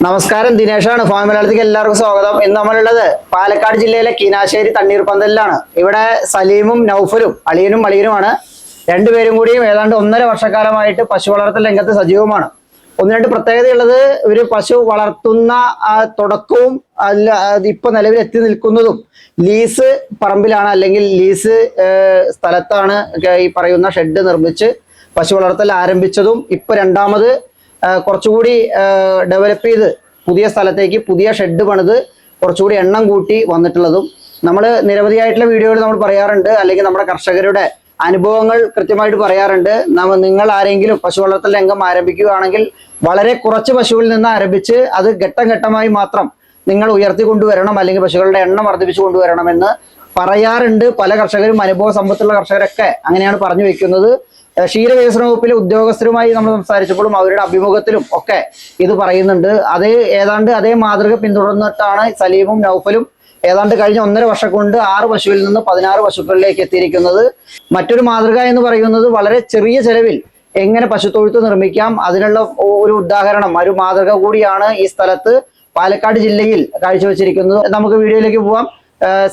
നമസ്കാരം, ദിനേശാണ്. ഫാം മലയാളത്തിലേക്ക് എല്ലാവർക്കും സ്വാഗതം. ഇന്ന് നമ്മളുള്ളത് പാലക്കാട് ജില്ലയിലെ കീനാശ്ശേരി തണ്ണീർപ്പന്തലിലാണ്. ഇവിടെ സലീമും നൗഫലും അളിയനും മളിയനുമാണ്. രണ്ടുപേരും കൂടിയും ഏതാണ്ട് 1.5 വർഷക്കാലമായിട്ട് പശു വളർത്തൽ രംഗത്ത് സജീവമാണ്. ഒന്ന് രണ്ട് പ്രത്യേകതയുള്ളത്, ഒരു പശു വളർത്തുന്ന തുടക്കവും ഇപ്പൊ നിലവിൽ എത്തി നിൽക്കുന്നതും ലീസ് പറമ്പിലാണ്, അല്ലെങ്കിൽ ലീസ് സ്ഥലത്താണ് ഈ പറയുന്ന ഷെഡ് നിർമ്മിച്ച് പശു വളർത്തൽ ആരംഭിച്ചതും ഇപ്പൊ രണ്ടാമത് കുറച്ചുകൂടി ഡെവലപ്പ് ചെയ്ത് പുതിയ സ്ഥലത്തേക്ക് പുതിയ ഷെഡ് പണിത് കുറച്ചുകൂടി എണ്ണം കൂട്ടി വന്നിട്ടുള്ളതും. നമ്മൾ നിരവധിയായിട്ടുള്ള വീഡിയോകൾ നമ്മൾ പറയാറുണ്ട്, അല്ലെങ്കിൽ നമ്മുടെ കർഷകരുടെ അനുഭവങ്ങൾ കൃത്യമായിട്ട് പറയാറുണ്ട്. നിങ്ങൾ ആരെങ്കിലും പശു വളർത്തൽ രംഗം ആരംഭിക്കുകയാണെങ്കിൽ വളരെ കുറച്ച് പശുവിൽ നിന്ന് ആരംഭിച്ച് അത് ഘട്ടം ഘട്ടമായി മാത്രം നിങ്ങൾ ഉയർത്തിക്കൊണ്ടുവരണം, അല്ലെങ്കിൽ പശുക്കളുടെ എണ്ണം വർദ്ധിപ്പിച്ചു കൊണ്ടുവരണമെന്ന് പറയാറുണ്ട്. പല കർഷകരും അനുഭവ സമ്പത്തുള്ള കർഷകരൊക്കെ അങ്ങനെയാണ് പറഞ്ഞു വെക്കുന്നത്. ക്ഷീരവികസന വകുപ്പിലെ ഉദ്യോഗസ്ഥരുമായി നമ്മൾ സംസാരിച്ചപ്പോഴും അവരുടെ അഭിമുഖത്തിലും ഒക്കെ ഇത് പറയുന്നുണ്ട്. ഏതാണ്ട് അതേ മാതൃക പിന്തുടർന്നിട്ടാണ് സലീമും നൗഫലും ഏതാണ്ട് കഴിഞ്ഞ 1.5 വർഷം കൊണ്ട് 6 പശുവിൽ നിന്ന് 16 പശുക്കളിലേക്ക് എത്തിയിരിക്കുന്നത്. മറ്റൊരു മാതൃക എന്ന് പറയുന്നത് വളരെ ചെറിയ ചെലവിൽ എങ്ങനെ പശുത്തൊഴുത്ത് നിർമ്മിക്കാം, അതിനുള്ള ഒരു ഉദാഹരണം, ഒരു മാതൃക കൂടിയാണ് ഈ സ്ഥലത്ത് പാലക്കാട് ജില്ലയിൽ കാഴ്ചവെച്ചിരിക്കുന്നത്. നമുക്ക് വീഡിയോയിലേക്ക് പോവാം.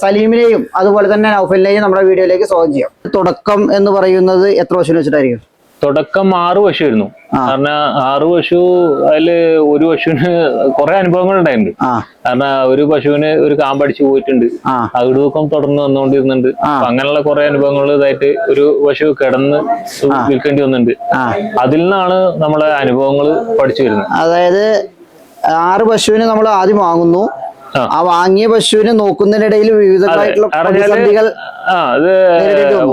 സലീമിനെയും അതുപോലെ തന്നെ നൗഫലിനെയും നമ്മുടെ വീഡിയോയിലേക്ക് സ്വാഗതം ചെയ്യാം. തുടക്കം എന്ന് പറയുന്നത് എത്ര പശുവിനെ വെച്ചിട്ടായിരിക്കും? തുടക്കം 6 പശു ആയിരുന്നു. കാരണം 6 പശു, അതില് ഒരു പശുവിന് കുറെ അനുഭവങ്ങൾ ഉണ്ടായിട്ടുണ്ട്. കാരണം ഒരു പശുവിന് ഒരു കാമ്പടിച്ചു പോയിട്ടുണ്ട്, അകിടുതൂക്കം തുടർന്ന് വന്നുകൊണ്ടിരുന്നുണ്ട്. അങ്ങനെയുള്ള കുറെ അനുഭവങ്ങൾ ഇതായിട്ട് ഒരു പശു കിടന്ന് വിൽക്കേണ്ടി വന്നിട്ടുണ്ട്. അതിൽ നിന്നാണ് നമ്മളെ അനുഭവങ്ങൾ പഠിച്ചു വരുന്നത്. അതായത് 6 പശുവിന് നമ്മൾ ആദ്യം വാങ്ങുന്നു, ആ വാങ്ങിയ പശുവിനെ നോക്കുന്നതിനിടയിൽ വിവിധങ്ങളായിട്ടുള്ള പ്രതിസന്ധികൾ.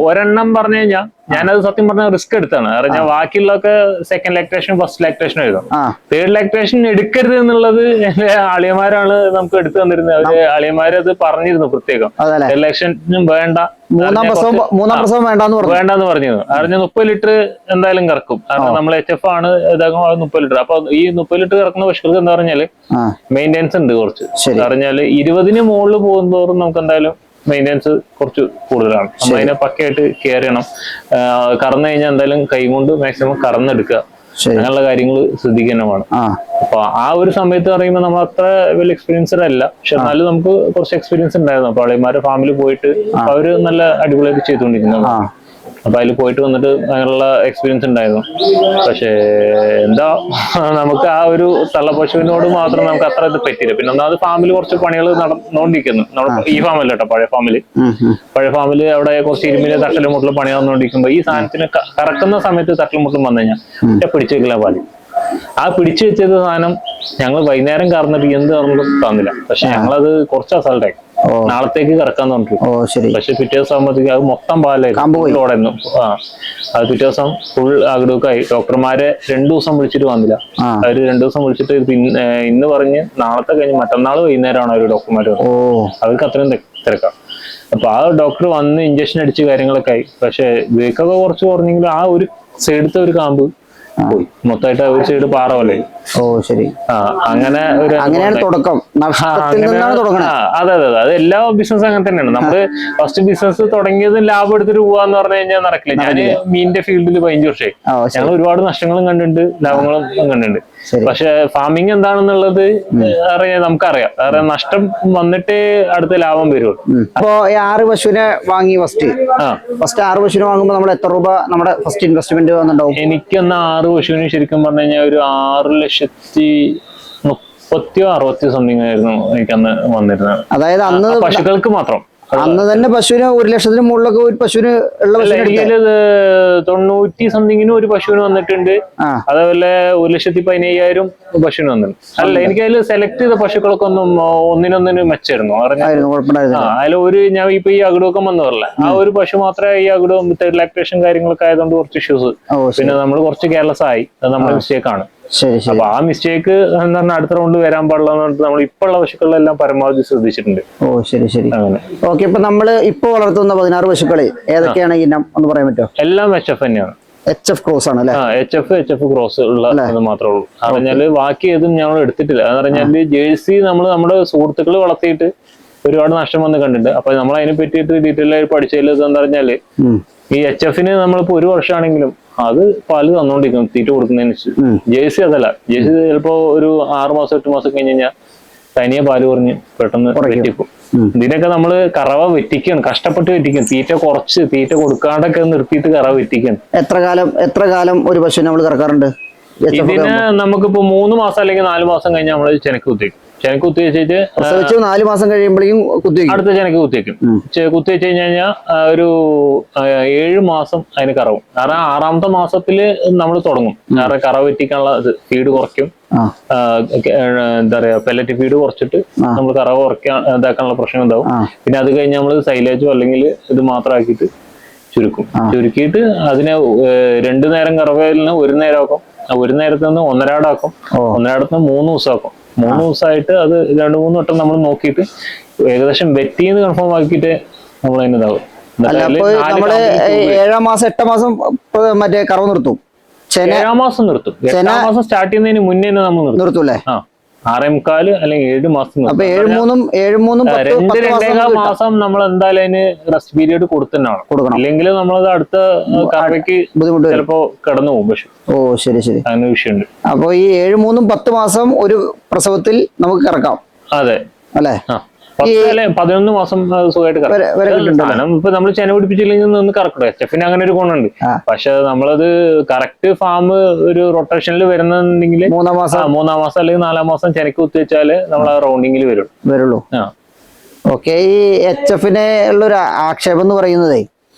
ഒരെണ്ണം പറഞ്ഞു കഴിഞ്ഞാൽ ഞാനത് സത്യം പറഞ്ഞ റിസ്ക് എടുത്താണ്. കാരണം ഞാൻ ബാക്കിയുള്ളതൊക്കെ സെക്കൻഡ് ലാക്ടേഷൻ, ഫസ്റ്റ് ലാക്ടേഷൻ എഴുതും. തേർഡ് ലാക്ടേഷൻ എടുക്കരുത് എന്നുള്ളത് എന്റെ അളിയന്മാരാണ് നമുക്ക് എടുത്തു തന്നിരുന്നത്. അവര് അളിയന്മാരത് പറഞ്ഞിരുന്നു പ്രത്യേകം. തേർഡ് ലാക്ടേഷനും വേണ്ട, മൂന്നാം പ്രസവം വേണ്ടെന്ന് പറഞ്ഞിരുന്നു. കാരണം 30 ലിറ്റർ എന്തായാലും കറക്കും. കാരണം നമ്മൾ HF ആണ് ഇതാകും 30 ലിറ്റർ. അപ്പൊ ഈ 30 ലിറ്റർ കറക്കുന്ന പശുക്കൾക്ക് എന്താ പറഞ്ഞാല് മെയിൻ്റെനൻസ് ഉണ്ട് കുറച്ച്. പറഞ്ഞാല് 20-ന് മുകളിൽ പോകുന്നതോറും നമുക്ക് എന്തായാലും മെയിൻ്റെനൻസ് കുറച്ച് കൂടുതലാണ്. നമ്മൾ അതിനെ പക്കയായിട്ട് കെയർ ചെയ്യണം. കറന്നു കഴിഞ്ഞാൽ എന്തായാലും കൈ കൊണ്ട് മാക്സിമം കറന്നെടുക്കുക, അങ്ങനെയുള്ള കാര്യങ്ങൾ ശ്രദ്ധിക്കുന്നതാണ്. അപ്പൊ ആ ഒരു സമയത്ത് പറയുമ്പോൾ നമ്മൾ അത്ര വലിയ എക്സ്പീരിയൻസ്ഡ് അല്ല, പക്ഷെ എന്നാലും നമുക്ക് കുറച്ച് എക്സ്പീരിയൻസ് ഉണ്ടായിരുന്നു. അപ്പൊ അളിയന്മാരുടെ ഫാമിൽ പോയിട്ട് അവര് നല്ല അടിപൊളിയായിട്ട് ചെയ്തുകൊണ്ടിരിക്കുന്നു. അപ്പൊ അതിൽ പോയിട്ട് വന്നിട്ട് അങ്ങനെയുള്ള എക്സ്പീരിയൻസ് ഉണ്ടായിരുന്നു. പക്ഷേ എന്താ, നമുക്ക് ആ ഒരു തള്ളപ്പശുവിനോട് മാത്രം നമുക്ക് അത്ര ഇത് പറ്റില്ല. പിന്നെ ഒന്നാമത് ഫാമിൽ കുറച്ച് പണികൾ നടന്നുകൊണ്ടിരിക്കുന്നു. ഈ ഫാമിൽ കേട്ടോ, പഴയ ഫാമില് അവിടെ കുറച്ച് ഇരുമ്പിലെ തട്ടലും മുട്ടലും പണി നടന്നുകൊണ്ടിരിക്കുമ്പോ ഈ സാധനത്തിന് കറക്കുന്ന സമയത്ത് തട്ടലും മുട്ടലും വന്നു കഴിഞ്ഞാൽ പിടിച്ചു വെക്കില്ല പാല്. ആ പിടിച്ചു വെച്ചത് സാധനം ഞങ്ങൾ വൈകുന്നേരം കറന്നിട്ട് എന്ത് കറന്നിട്ടും തന്നില്ല. പക്ഷെ ഞങ്ങളത് കുറച്ച് അസൾട്ടായി, നാളത്തേക്ക് കറക്കാന്ന് പറഞ്ഞു. പക്ഷെ പിറ്റേ ദിവസം ആകുമ്പോഴത്തേക്ക് അത് മൊത്തം പാലായിരുന്നു. അത് പിറ്റേ ദിവസം ഫുൾ അകിടുക്കായി. ഡോക്ടർമാരെ 2 ദിവസം വിളിച്ചിട്ട് വന്നില്ല. അവര് 2 ദിവസം വിളിച്ചിട്ട് ഇന്ന് പറഞ്ഞ് നാളത്തെ കഴിഞ്ഞ് മറ്റന്നാൾ വൈകുന്നേരമാണ് അവര് ഡോക്ടർമാര്. അവർക്ക് അത്രയും തിരക്കാം. അപ്പൊ ആ ഡോക്ടർ വന്ന് ഇഞ്ചക്ഷൻ അടിച്ച് കാര്യങ്ങളൊക്കെ ആയി. പക്ഷെ വേക്കൊക്കെ കുറച്ച് കുറഞ്ഞെങ്കിലും ആ ഒരു സൈഡത്തെ ഒരു കാമ്പ് പോയി മൊത്തമായിട്ട് ഒരു സൈഡ് പാറ പോലെ. അങ്ങനെയാണ് തുടക്കം. അതെ, അത് എല്ലാ ബിസിനസ്സും അങ്ങനെ തന്നെയാണ്. നമ്മള് ഫസ്റ്റ് ബിസിനസ് തുടങ്ങിയത് ലാഭം എടുത്തിട്ട് പോവാന്ന് പറഞ്ഞു കഴിഞ്ഞാൽ നടക്കില്ല. ഞാന് മീനിന്റെ ഫീൽഡിൽ 15 വർഷമായി. ഞങ്ങൾ ഒരുപാട് നഷ്ടങ്ങളും കണ്ടിട്ടുണ്ട്, ലാഭങ്ങളും കണ്ടിട്ടുണ്ട്. പക്ഷെ ഫാമിങ് എന്താണെന്നുള്ളത് നമുക്കറിയാം. കാരണം നഷ്ടം വന്നിട്ടേ അടുത്ത ലാഭം വരുള്ളൂ. അപ്പൊ 6 പശുവിനെ വാങ്ങി ഫസ്റ്റ് 6 പശുവിനെ വാങ്ങുമ്പോൾ നമ്മൾ എത്ര രൂപ നമ്മുടെ ഫസ്റ്റ് ഇൻവെസ്റ്റ്മെന്റ് വന്നിട്ടുണ്ടാവും? എനിക്കൊന്ന് 6 പശുവിന് ശരിക്കും പറഞ്ഞു കഴിഞ്ഞാൽ ഒരു 6,30,60 സംതിങ് ആയിരുന്നു എനിക്കന്ന് വന്നിരുന്നത്. അതായത് അന്ന് പശുക്കൾക്ക് മാത്രം. അന്ന് തന്നെ പശുവിന് 1,00,000-ന് മുകളിലൊക്കെ ഒരു പശുവിന് ഉള്ള 90 സംതിങ്ങിനും ഒരു പശുവിന് വന്നിട്ടുണ്ട്. അതേപോലെ 1,15,000 പശുവിന് വന്നിട്ടുണ്ട്. അല്ല, എനിക്ക് അതിൽ സെലക്ട് ചെയ്ത പശുക്കളൊക്കെ ഒന്നിനൊന്നിന് മെച്ചായിരുന്നു. അതിൽ ഞാൻ ഇപ്പൊ ഈ അകിടൊക്കെ വന്നു പറഞ്ഞില്ല, ആ ഒരു പശു മാത്രമേ ഈ അകിടും തേർഡ് ലാക്ടേഷൻ കാര്യങ്ങളൊക്കെ ആയതുകൊണ്ട് കുറച്ച് ഇഷ്യൂസ്. പിന്നെ നമ്മൾ കുറച്ച് കെയർലെസ് ആയി, അത് നമ്മുടെ മിസ്റ്റേക്ക് ആണ്. അപ്പൊ ആ മിസ്റ്റേക്ക് എന്ന് പറഞ്ഞാൽ അടുത്ത റൗണ്ട് വരാൻ പാടില്ല എന്ന് പറഞ്ഞിട്ട് നമ്മൾ ഇപ്പൊ ഉള്ള പശുക്കളെല്ലാം പരമാവധി ശ്രദ്ധിച്ചിട്ടുണ്ട്. അങ്ങനെ. ഓക്കെ, ഇപ്പൊ നമ്മള് ഇപ്പൊ വളർത്തുന്ന 16 പശുക്കളെ ഏതൊക്കെയാണ് ഇനം ഒന്ന് പറയാൻ പറ്റുമോ? എല്ലാം HF തന്നെയാണ്. HF ക്രോസ് ആണ് അല്ലേ? HF ക്രോസ് ഉള്ള ഇത് മാത്രമേ ഉള്ളൂ. പറഞ്ഞാല് ബാക്കി ഏതും ഞങ്ങൾ എടുത്തിട്ടില്ല. എന്ന് പറഞ്ഞാല് ജേഴ്സി നമ്മൾ നമ്മുടെ സുഹൃത്തുക്കൾ വളർത്തിയിട്ട് ഒരുപാട് നഷ്ടം വന്ന് കണ്ടിട്ടുണ്ട്. അപ്പൊ നമ്മൾ അതിനെ പറ്റിയിട്ട് ഡീറ്റെയിൽ ആയിട്ട് പഠിച്ചതിൽ എന്താ പറഞ്ഞാല് ഈ HF നമ്മളിപ്പോ 1 വർഷമാണെങ്കിലും അത് പാല് തന്നോണ്ടിരിക്കും തീറ്റ കൊടുക്കുന്നതിന്. ജേഴ്സി അതല്ല, ജേഴ്സി ചിലപ്പോ ഒരു 6 മാസം 8 മാസം കഴിഞ്ഞ് കഴിഞ്ഞാൽ തനിയെ പാല് കുറഞ്ഞ് പെട്ടെന്ന് വെറ്റിക്കും. ഇതിനൊക്കെ നമ്മള് കറവ വെറ്റിക്കണം, കഷ്ടപ്പെട്ട് വെറ്റിക്കും. തീറ്റ കൊടുക്കാണ്ടൊക്കെ നിർത്തിയിട്ട് കറവ വെറ്റിക്കണം. എത്ര കാലം ഒരു പശുവിനെ നമ്മൾ കറക്കാറുണ്ട്? ഇതിന് നമുക്കിപ്പോ 3 മാസം അല്ലെങ്കിൽ 4 മാസം കഴിഞ്ഞാൽ നമ്മള് ചെനക്ക് കുത്തിവെക്കും. ചെനക്ക് കുത്തി വെച്ചിട്ട് 4 മാസം കഴിയുമ്പോഴേക്കും അടുത്ത ചെനക്ക് കുത്തിവെക്കും. കുത്തി വെച്ച് കഴിഞ്ഞാൽ ഒരു 7 മാസം അതിന് കറവും. കാരണം 6ാമത്തെ മാസത്തില് നമ്മൾ തുടങ്ങും. കാരണം കറവ് വെറ്റിക്കാനുള്ള ഫീഡ് കുറയ്ക്കും. എന്താ പറയാ, പെല്ലറ്റ് ഫീഡ് കുറച്ചിട്ട് നമ്മൾ കറവ് ഇതാക്കാനുള്ള പ്രശ്നം ഉണ്ടാവും. പിന്നെ അത് കഴിഞ്ഞ് നമ്മൾ സൈലേജോ അല്ലെങ്കിൽ ഇത് മാത്രമാക്കിയിട്ട് ചുരുക്കിയിട്ട് അതിനെ 2 നേരം കറവയിലിന് 1 നേരം ആക്കും. 1 നേരത്ത് നിന്ന് 1.5 ആക്കും. 1.5 3 ദിവസം ആക്കും. 3 ദിവസമായിട്ട് അത് 2-3 വട്ടം നമ്മൾ നോക്കിയിട്ട് ഏകദേശം വെറ്റിന്ന് കൺഫേം ആക്കിയിട്ട് നമ്മൾ അതിന് ഇതാവും. 7 മാസം 8 മാസം മറ്റേ കറവ് നിർത്തും. 7 മാസം നിർത്തും. 8 മാസം സ്റ്റാർട്ട് ചെയ്യുന്നതിന് മുന്നേ നമ്മൾ നിർത്തൂല്ലേ? 6.25 അല്ലെങ്കിൽ 7 മാസം. 2-2.5 മാസം നമ്മൾ എന്തായാലും അതിന് റെസ്റ്റ് പീരീഡ് കൊടുക്കണം. ഇല്ലെങ്കിൽ നമ്മളത് അടുത്ത കറവയ്ക്ക് ചിലപ്പോ കടന്നു പോകും പശു. ശരി. അങ്ങനെ വിഷയമുണ്ട്. അപ്പൊ ഈ 7-3-10 മാസം ഒരു പ്രസവത്തിൽ നമുക്ക് കറക്കാം. അതെ അല്ലേ? 11 മാസം സുഖമായിട്ട് കറക്കാം. ഇപ്പൊ നമ്മൾ ചെന പിടിപ്പിച്ചില്ലെങ്കിൽ നിന്ന് കറക്കട്ടെ. HF അങ്ങനെ ഒരു ഗുണമുണ്ട്. പക്ഷെ നമ്മളത് കറക്റ്റ് ഫാം ഒരു റൊട്ടേഷനിൽ വരുന്നുണ്ടെങ്കിൽ 3-ാം മാസം അല്ലെങ്കിൽ 4-ാം മാസം ചെനക്ക് കുത്തി വെച്ചാല് നമ്മൾ ആ റൗണ്ടിങ്ങിൽ വരുള്ളൂ. ഓക്കെ. ഈ HF ഉള്ളൊരു ആക്ഷേപം എന്ന് പറയുന്നതേ,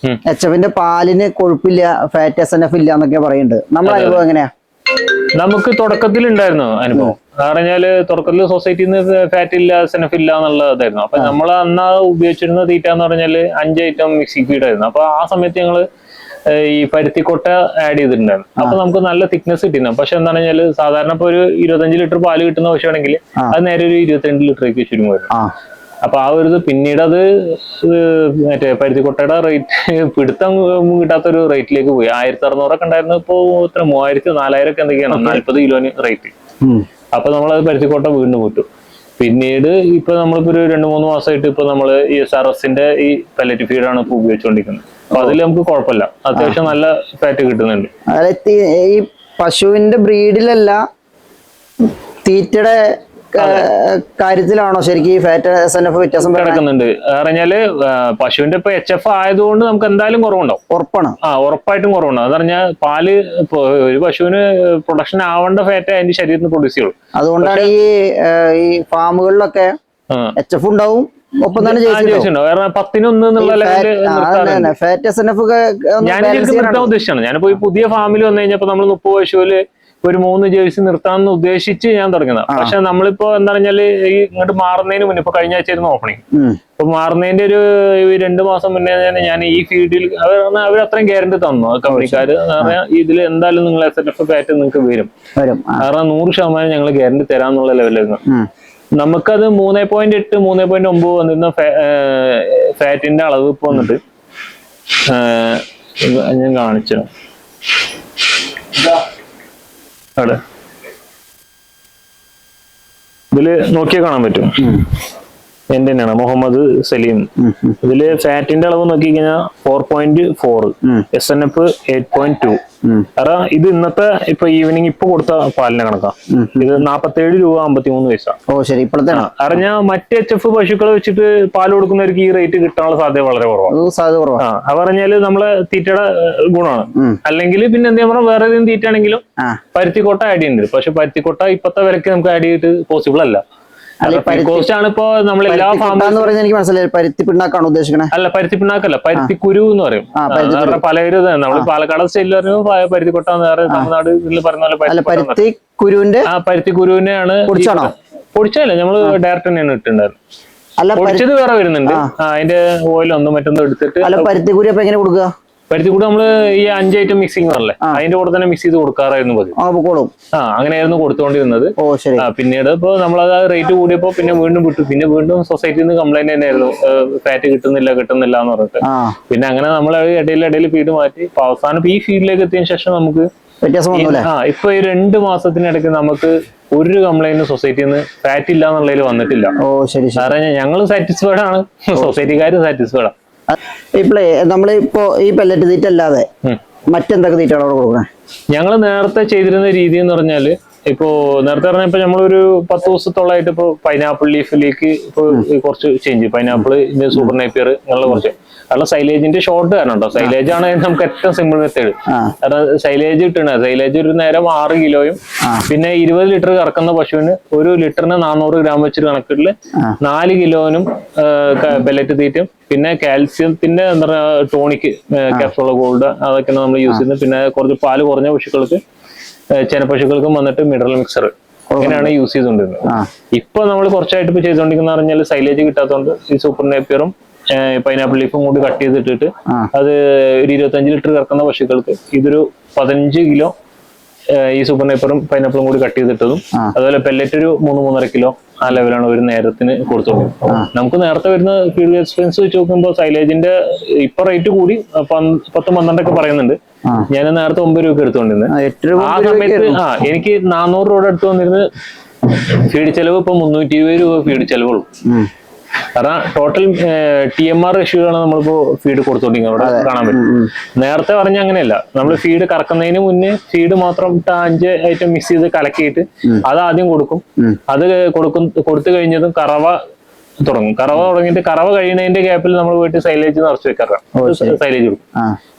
HF പാലിന് കൊഴുപ്പില്ല, ഫാറ്റ് SNF ഇല്ല എന്നൊക്കെ പറയുന്നുണ്ട്. നമ്മുടെ അനുഭവം എങ്ങനെയാ? നമുക്ക് തുടക്കത്തിൽ ഉണ്ടായിരുന്നു അനുഭവം. പറഞ്ഞാല് തുടക്കത്തിൽ സൊസൈറ്റിയിൽ നിന്ന് ഫാറ്റ് ഇല്ല, SNF ഇല്ല എന്നുള്ളതായിരുന്നു. അപ്പൊ നമ്മൾ അന്ന് ഉപയോഗിച്ചിരുന്ന തീറ്റ എന്ന് പറഞ്ഞാല് 5 ഐറ്റം മിക്സിംഗ് ഫീഡ് ആയിരുന്നു. അപ്പൊ ആ സമയത്ത് ഞങ്ങള് ഈ പരുത്തിക്കൊട്ട ആഡ് ചെയ്തിട്ടുണ്ടായിരുന്നു. അപ്പൊ നമുക്ക് നല്ല തിക്നെസ് കിട്ടിയിരുന്നു. പക്ഷെ എന്താ പറഞ്ഞാല് സാധാരണ ഇപ്പൊ ഒരു 25 ലിറ്റർ പാല് കിട്ടുന്ന പശുവാണെങ്കിൽ അത് നേരെ ഒരു 22 ലിറ്ററേക്ക് ചുരുങ്ങുമായിരുന്നു. അപ്പൊ ആ ഒരു പിന്നീട് അത് മറ്റേ പരുത്തിക്കൊട്ടയുടെ റേറ്റ് പിടുത്തം കിട്ടാത്തൊരു റേറ്റിലേക്ക് പോയി. 1600 ഉണ്ടായിരുന്നു. ഇപ്പൊ 3000-4000 എന്തൊക്കെയാണ് 40 കിലോന് റേറ്റ്. അപ്പൊ നമ്മളത് പരുത്തിക്കൊട്ട വീണ്ടും വിട്ടു. പിന്നീട് ഇപ്പൊ നമ്മളിപ്പോ ഒരു 2-3 മാസമായിട്ട് ഇപ്പൊ നമ്മള് ഈ SRS ഈ പെല്ലറ്റ് ഫീഡാണ് ഇപ്പൊ ഉപയോഗിച്ചുകൊണ്ടിരിക്കുന്നത്. അപ്പൊ അതിൽ നമുക്ക് കുഴപ്പമില്ല, അത്യാവശ്യം നല്ല ഫാറ്റ് കിട്ടുന്നുണ്ട്. ഈ പശുവിന്റെ ബ്രീഡിലല്ല, തീറ്റയുടെ കാര്യത്തിലാണോ ശരിക്കും ഈ ഫാറ്റ് SNF വ്യത്യാസം കിടക്കുന്നുണ്ട്? പറഞ്ഞാല് പശുവിന്റെ ഇപ്പൊ HF ആയതുകൊണ്ട് നമുക്ക് എന്തായാലും കുറവുണ്ടാവും. ഉറപ്പാണ്. ഉറപ്പായിട്ടും കുറവുണ്ടാവും. എന്ന് പറഞ്ഞാൽ പാല് ഒരു പശുവിന് പ്രൊഡക്ഷൻ ആവേണ്ട ഫാറ്റ് അതിന്റെ ശരീരത്തിന് പ്രൊഡ്യൂസ് ചെയ്യുള്ളൂ. അതുകൊണ്ടാണ് ഈ ഫാമുകളിലൊക്കെ HF ഉണ്ടാവും, ഒപ്പം തന്നെ കാരണം 10-1 എന്നുള്ള ഫാറ്റ് SNF ഞാൻ നിർത്താൻ ഉദ്ദേശിച്ചാണ്. ഞാനിപ്പോ ഈ പുതിയ ഫാമിൽ വന്നു കഴിഞ്ഞപ്പോ നമ്മൾ 30 പശുവില് ഒരു 3 ജേഴ്സി നിർത്താമെന്ന് ഉദ്ദേശിച്ച് ഞാൻ തുടങ്ങുന്നത്. പക്ഷെ നമ്മളിപ്പോ എന്താ പറഞ്ഞാല് ഈ ഇങ്ങോട്ട് മാറുന്നതിന് മുന്നേ, ഇപ്പൊ കഴിഞ്ഞ ആഴ്ചയായിരുന്നു ഓപ്പണിങ്. ഇപ്പൊ മാറുന്നതിന്റെ ഒരു 2 മാസം മുന്നേ ഞാൻ ഈ ഫീൽഡിൽ അവർ അത്രയും ഗ്യാരണ്ടി തന്നു കമ്പനിക്കാര്. ഇതിൽ എന്തായാലും നിങ്ങൾ SNF ഫാറ്റ് നിങ്ങൾക്ക് വരും. കാരണം 100% ഞങ്ങൾ ഗ്യാരണ്ടി തരാന്നുള്ള ലെവലായിരുന്നു. നമുക്കത് 3.8 3.9 വന്നിരുന്ന ഫാറ്റിന്റെ അളവ് ഇപ്പൊ വന്നിട്ട് ഞാൻ കാണിച്ചു അവിടെ ഇതില് നോക്കിയാൽ കാണാൻ പറ്റും. എന്റെ തന്നെയാണ് മുഹമ്മദ് സലീം. ഇതില് ഫാറ്റിന്റെ അളവ് നോക്കി കഴിഞ്ഞാൽ 4.4, SNF 8.2. കാരണം ഇത് ഇന്നത്തെ ഇപ്പൊ ഈവനിങ് ഇപ്പൊ കൊടുത്ത പാലിനെ കണക്കാ. ഇത് 47 രൂപ 53 പൈസ. അറിഞ്ഞ മറ്റ് HF പശുക്കളെ വെച്ചിട്ട് പാൽ കൊടുക്കുന്നവർക്ക് ഈ റേറ്റ് കിട്ടാനുള്ള സാധ്യത വളരെ കുറവാണ്. അത് പറഞ്ഞാല് നമ്മളെ തീറ്റയുടെ ഗുണമാണ്. അല്ലെങ്കിൽ പിന്നെ എന്താ പറഞ്ഞാൽ വേറെ ഏതെങ്കിലും തീറ്റ ആണെങ്കിലും പരുത്തിക്കൊട്ട ആഡ് ചെയ്യുന്നുണ്ട്. പക്ഷെ പരുത്തിക്കൊട്ട ഇപ്പത്തെ വിലക്ക് നമുക്ക് ആഡ് ചെയ്തിട്ട് പോസിബിൾ അല്ല. ഇപ്പോ നമ്മൾ എല്ലാ എനിക്ക് മനസ്സിലായി. പരുത്തി പിണ്ണാക്കാണ് ഉദ്ദേശിക്കുന്നത്? അല്ല, പരുത്തി പിണ്ണാക്കല്ല, പരുത്തി കുരു എന്ന് പറയും. പലരും നമ്മൾ പാലക്കാട് സ്റ്റൈലിൽ പറഞ്ഞു പരുത്തിക്കൊട്ട എന്ന് പറയും. തമിഴ്നാട് പറഞ്ഞ പോലെ പരുത്തി കുരുവിനെയാണ് പൊടിച്ചല്ല, നമ്മള് ഡയറക്റ്റ് തന്നെയാണ് ഇട്ടുണ്ടായിരുന്നത്. പൊടിച്ചത് വേറെ വരുന്നുണ്ട്. അതിന്റെ ഓയിലൊന്നും മറ്റൊന്നും എടുത്തിട്ട് പരുത്തിക്കുരു എങ്ങനെ കൊടുക്കുക? പരുത്തിക്കൂടെ നമ്മള് ഈ 5 ഐറ്റം മിക്സിംഗ് പറഞ്ഞല്ലേ, അതിന്റെ കൂടെ തന്നെ മിക്സ് ചെയ്ത് കൊടുക്കാറായിരുന്നു പതിവ്. അങ്ങനെയായിരുന്നു കൊടുത്തുകൊണ്ടിരുന്നത്. പിന്നീട് ഇപ്പൊ നമ്മളത് റേറ്റ് കൂടിയപ്പോ പിന്നെ വീണ്ടും വിട്ടു. പിന്നെ വീണ്ടും സൊസൈറ്റിയിൽ നിന്ന് കംപ്ലൈന്റ് തന്നെയായിരുന്നു, ഫാറ്റ് കിട്ടുന്നില്ല എന്ന് പറഞ്ഞിട്ട്. പിന്നെ അങ്ങനെ നമ്മൾ ഇടയിൽ ഫീഡ് മാറ്റി അവസാനം ഈ ഫീഡിലേക്ക് എത്തിയതിനു ശേഷം നമുക്ക് ഇപ്പൊ ഈ 2 മാസത്തിനിടയ്ക്ക് നമുക്ക് ഒരു കംപ്ലൈന്റ് സൊസൈറ്റിയിൽ നിന്ന് ഫാറ്റ് ഇല്ല എന്നുള്ളതിൽ വന്നിട്ടില്ല. കാരണം ഞങ്ങൾ സാറ്റിസ്ഫൈഡ് ആണ്, സൊസൈറ്റിക്കാരും സാറ്റിസ്ഫൈഡ് ആണ്. ഇപ്പോഴേ നമ്മളിപ്പോ ഈ പെല്ലറ്റ് തീറ്റ അല്ലാതെ മറ്റെന്തൊക്കെ തീറ്റകളാണ് അവിടെ കൊടുക്കണേ? ഞങ്ങൾ നേരത്തെ ചെയ്തിരുന്ന രീതി എന്ന് പറഞ്ഞാല് ഇപ്പോ നേരത്തെ പറഞ്ഞപ്പോ നമ്മളൊരു 10 ദിവസത്തോളായിട്ട് ഇപ്പൊ പൈനാപ്പിൾ ലീഫിലേക്ക് ഇപ്പൊ കുറച്ച് ചേഞ്ച്, പൈനാപ്പിൾ സൂപ്പർ നേപ്പിയർ ഇങ്ങനെയുള്ള കുറച്ച്, കാരണം സൈലേജിന്റെ ഷോർട്ട് കാരണം കേട്ടോ. സൈലേജ് ആണ് നമുക്ക് ഏറ്റവും സിമ്പിൾ മെത്തേഡ്. കാരണം സൈലേജ് കിട്ടണ സൈലേജ് ഒരു നേരം 6 കിലോയും പിന്നെ 20 ലിറ്റർ കറക്കുന്ന പശുവിന് 1 ലിറ്ററിന് 400 ഗ്രാം വെച്ചിട്ട് കണക്കില് 4 കിലോനും പെല്ലറ്റ് തീറ്റും പിന്നെ കാൽസ്യത്തിന്റെ എന്താ പറയുക ടോണിക് കാപ്സോള ഗോൾഡ് അതൊക്കെയാണ് നമ്മൾ യൂസ് ചെയ്യുന്നത്. പിന്നെ കുറച്ച് പാല് കുറഞ്ഞ പശുക്കൾക്ക് ചെനപ്പശുക്കൾക്കും വന്നിട്ട് മിനറൽ മിക്സർ അങ്ങനെയാണ് യൂസ് ചെയ്തുകൊണ്ടിരുന്നത്. ഇപ്പൊ നമ്മൾ കുറച്ചായിട്ട് ഇപ്പൊ ചെയ്തുകൊണ്ടിരിക്കുന്ന പറഞ്ഞാൽ സൈലേജ് കിട്ടാത്തതുകൊണ്ട് ഈ സൂപ്പർ നേപ്പിയറും പൈനാപ്പിൾ ലീഫും കൂടി കട്ട് ചെയ്തിട്ടിട്ട് അത് ഒരു 25 ലിറ്റർ കറക്കുന്ന പശുക്കൾക്ക് ഇതൊരു 15 കിലോ ഈ സൂപ്പർ നേപ്പറും പൈനാപ്പിളും കൂടി കട്ട് ചെയ്തിട്ടതും അതുപോലെ പെല്ലറ്റ് ഒരു 3-3.5 കിലോ ആ ലെവലാണ് ഒരു നേരത്തിന് കൊടുത്തോളൂ. നമുക്ക് നേരത്തെ വരുന്ന ഫീൽഡ് എക്സ്പെൻസ് വെച്ച് നോക്കുമ്പോൾ സൈലേജിന്റെ ഇപ്പൊ റേറ്റ് കൂടി 10-12 ഒക്കെ പറയുന്നുണ്ട്. ഞാൻ നേരത്തെ 9 രൂപ എടുത്തുകൊണ്ടിരുന്നത്. ആ സമയത്ത് എനിക്ക് 400 രൂപ എടുത്തു വന്നിരുന്നത് ഫീഡ് ചെലവ് ഇപ്പൊ 320 രൂപ ഫീഡ് ചെലവുള്ളൂ. കാരണം ടോട്ടൽ TMR റേഷ്യോയാണ് നമ്മളിപ്പോ ഫീഡ് കൊടുത്തോണ്ടിരിക്കുന്നത്. അവിടെ കാണാൻ പറ്റും. നേരത്തെ പറഞ്ഞ അങ്ങനെയല്ല, നമ്മൾ ഫീഡ് കറക്കുന്നതിന് മുന്നേ ഫീഡ് മാത്രം 5 ഐറ്റം മിക്സ് ചെയ്ത് കലക്കിയിട്ട് അത് ആദ്യം കൊടുക്കും. അത് കൊടുത്തു കഴിഞ്ഞതും കറവ തുടങ്ങും. കറവ തുടങ്ങിയിട്ട് കറവ കഴിയുന്നതിന്റെ ഗ്യാപ്പിൽ നമ്മൾ പോയിട്ട് സൈലേജ് നിറച്ച് വെക്കാറാണ്, സൈലേജ് കൊടുക്കും.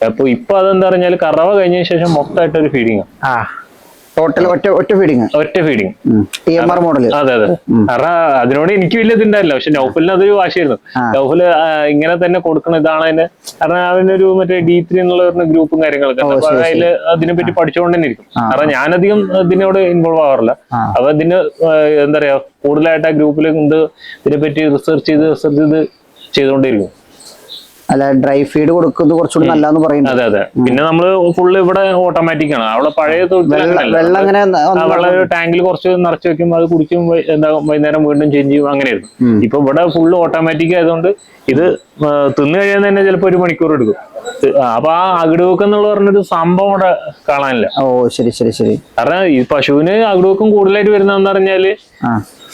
അപ്പൊ ഇപ്പൊ അതെന്താ പറഞ്ഞാൽ കറവ കഴിഞ്ഞതിന് ശേഷം മൊത്തമായിട്ട് ഒരു ഫീഡിങ് ടോട്ടൽ ഒറ്റ ഫീഡിങ് TMR മോഡൽ. അതെ അതെ. കാരണം അതിനോട് എനിക്ക് വലിയ ഇതുണ്ടായില്ല, പക്ഷെ നൗഫലിന് അതൊരു വാശിയായിരുന്നു. നൗഫല് ഇങ്ങനെ തന്നെ കൊടുക്കണം, ഇതാണ് അതിന്. കാരണം അവനൊരു മറ്റേ D3 എന്നുള്ള ഗ്രൂപ്പും കാര്യങ്ങളൊക്കെ അപ്പൊ അതില് അതിനെപ്പറ്റി പഠിച്ചുകൊണ്ട് തന്നെ ഇരിക്കും. കാരണം ഞാനധികം ഇതിനോട് ഇൻവോൾവ് ആവാറില്ല. അപ്പൊ ഇതിന് എന്താ പറയാ കൂടുതലായിട്ട് ആ ഗ്രൂപ്പിൽ ഇതിനെപ്പറ്റി റിസർച്ച് ചെയ്ത് ചെയ്തുകൊണ്ടിരിക്കും. അല്ല, ഡ്രൈ ഫീഡ് കൊടുക്കുന്നത് കുറച്ചുകൂടി നല്ലതെന്ന് പറയുന്നത്. അതെ അതെ. പിന്നെ നമ്മള് ഫുള്ള് ഇവിടെ ഓട്ടോമാറ്റിക് ആണ്. അവിടെ പഴയ വെള്ളം അങ്ങനെ വെള്ളം ടാങ്കിൽ കുറച്ച് നിറച്ച് വെക്കും, അത് കുടിക്കും, എന്താ വൈകുന്നേരം വീണ്ടും ചേഞ്ച് ചെയ്യും, അങ്ങനെയായിരുന്നു. ഇപ്പൊ ഇവിടെ ഫുള്ള് ഓട്ടോമാറ്റിക് ആയതുകൊണ്ട് ഇത് തിന്നു കഴിയാൻ തന്നെ ചിലപ്പോ 1 മണിക്കൂർ എടുക്കും. അപ്പൊ ആ അകിടുവെക്കം എന്നുള്ള പറഞ്ഞൊരു സംഭവം അവിടെ കാണാനില്ല. ശരി. കാരണം ഈ പശുവിന് അകിടുവെക്കം കൂടുതലായിട്ട് വരുന്നതെന്ന് പറഞ്ഞാല്